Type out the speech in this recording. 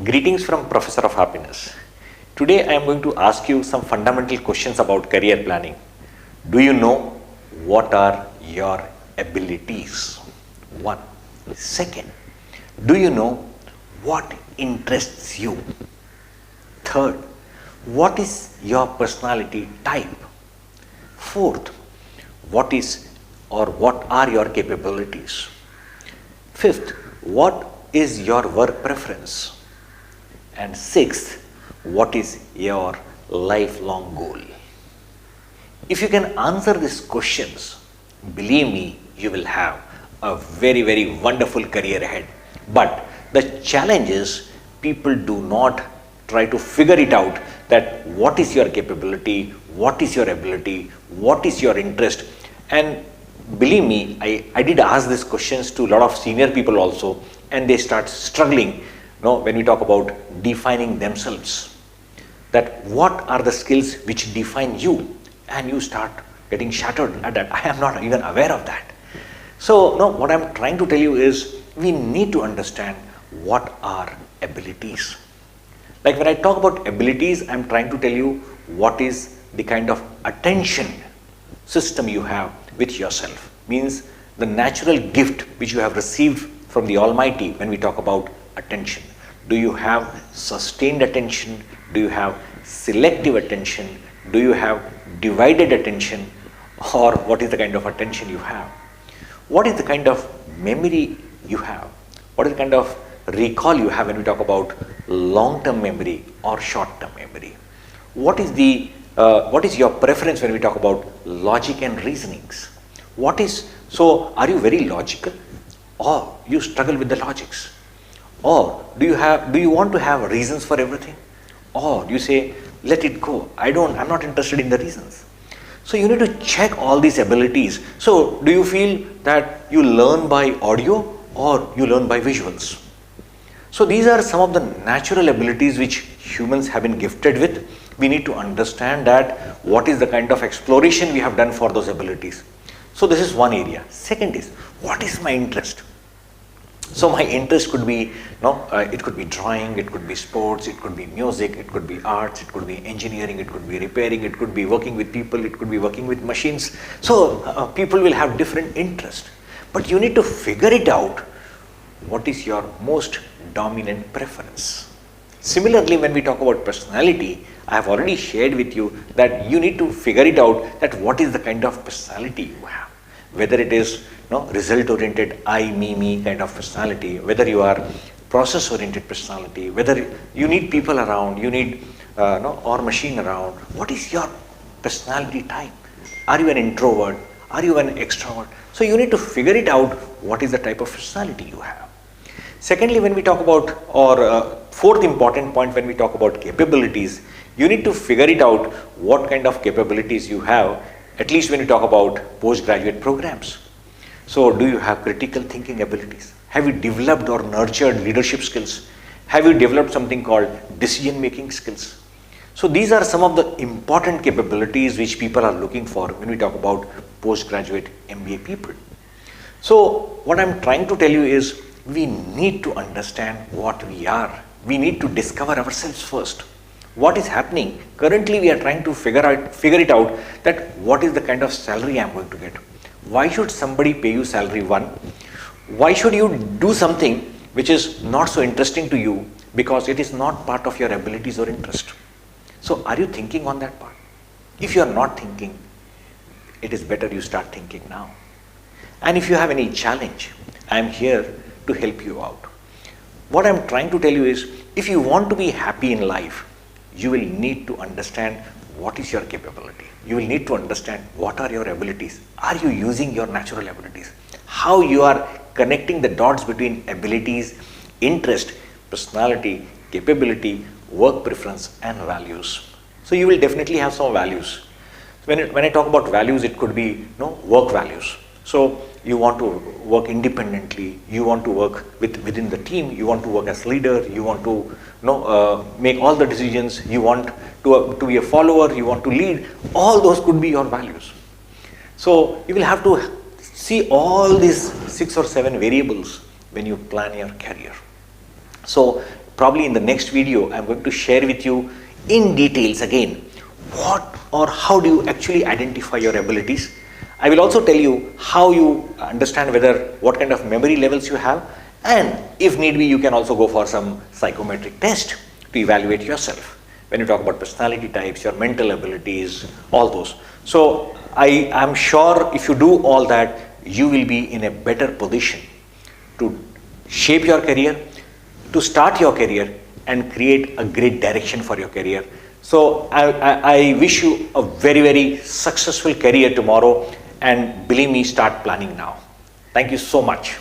Greetings from Professor of Happiness. Today I am going to ask you some fundamental questions about career planning. Do you know what are your abilities? One. Second, do you know what interests you? Third, what is your personality type? Fourth, what are your capabilities? Fifth, what is your work preference? And sixth, what is your lifelong goal? If you can answer these questions, believe me, you will have a very, very wonderful career ahead. But the challenge is people do not try to figure it out, that what is your capability, what is your ability, what is your interest. And believe me, I did ask these questions to a lot of senior people also, and they start struggling when we talk about defining themselves, that what are the skills which define you, and you start getting shattered at that. I am not even aware of that. So what I'm trying to tell you is we need to understand what are abilities. Like when I talk about abilities, I'm trying to tell you what is the kind of attention system you have with yourself. Means the natural gift which you have received from the Almighty when we talk about attention. Do you have sustained attention? Do you have selective attention? Do you have divided attention? Or what is the kind of attention you have? What is the kind of memory you have? What is the kind of recall you have when we talk about long-term memory or short-term memory? What is your preference when we talk about logic and reasonings? So are you very logical, or you struggle with the logics? Or do you want to have reasons for everything? Or you say, let it go, I'm not interested in the reasons. So you need to check all these abilities. So do you feel that you learn by audio or you learn by visuals? So these are some of the natural abilities which humans have been gifted with. We need to understand that what is the kind of exploration we have done for those abilities. So this is one area. Second is, what is my interest? So my interest could be, it could be drawing, it could be sports, it could be music, it could be arts, it could be engineering, it could be repairing, it could be working with people, it could be working with machines. So people will have different interest. But you need to figure it out, what is your most dominant preference. Similarly, when we talk about personality, I have already shared with you that you need to figure it out, that what is the kind of personality you have. Whether it is result-oriented, I, me kind of personality, whether you are process-oriented personality, whether you need people around, you need or machine around. What is your personality type? Are you an introvert? Are you an extrovert? So you need to figure it out, what is the type of personality you have. Secondly, when we talk about, or fourth important point, when we talk about capabilities, you need to figure it out what kind of capabilities you have, at least when you talk about postgraduate programs. So do you have critical thinking abilities? Have you developed or nurtured leadership skills? Have you developed something called decision making skills? So these are some of the important capabilities which people are looking for when we talk about postgraduate MBA people. So what I'm trying to tell you is, we need to understand what we are. We need to discover ourselves first. What is happening? Currently we are trying to figure it out, that what is the kind of salary I am going to get. Why should somebody pay you salary? One, why should you do something which is not so interesting to you, because it is not part of your abilities or interest? So are you thinking on that part? If you are not thinking, it is better you start thinking now. And if you have any challenge, I am here to help you out. What I am trying to tell you is, if you want to be happy in life, you will need to understand what is your capability. You will need to understand what are your abilities. Are you using your natural abilities? How you are connecting the dots between abilities, interest, personality, capability, work preference and values. So you will definitely have some values. When I talk about values, it could be work values. So you want to work independently, you want to work within the team, you want to work as leader, you want to make all the decisions, you want to be a follower, you want to lead. All those could be your values. So you will have to see all these 6 or 7 variables when you plan your career. So probably in the next video, I'm going to share with you in details again, what or how do you actually identify your abilities. I will also tell you how you understand what kind of memory levels you have, and if need be, you can also go for some psychometric test to evaluate yourself. When you talk about personality types, your mental abilities, all those. So I am sure if you do all that, you will be in a better position to shape your career, to start your career and create a great direction for your career. So I wish you a very, very successful career tomorrow, and believe me, start planning now. Thank you so much.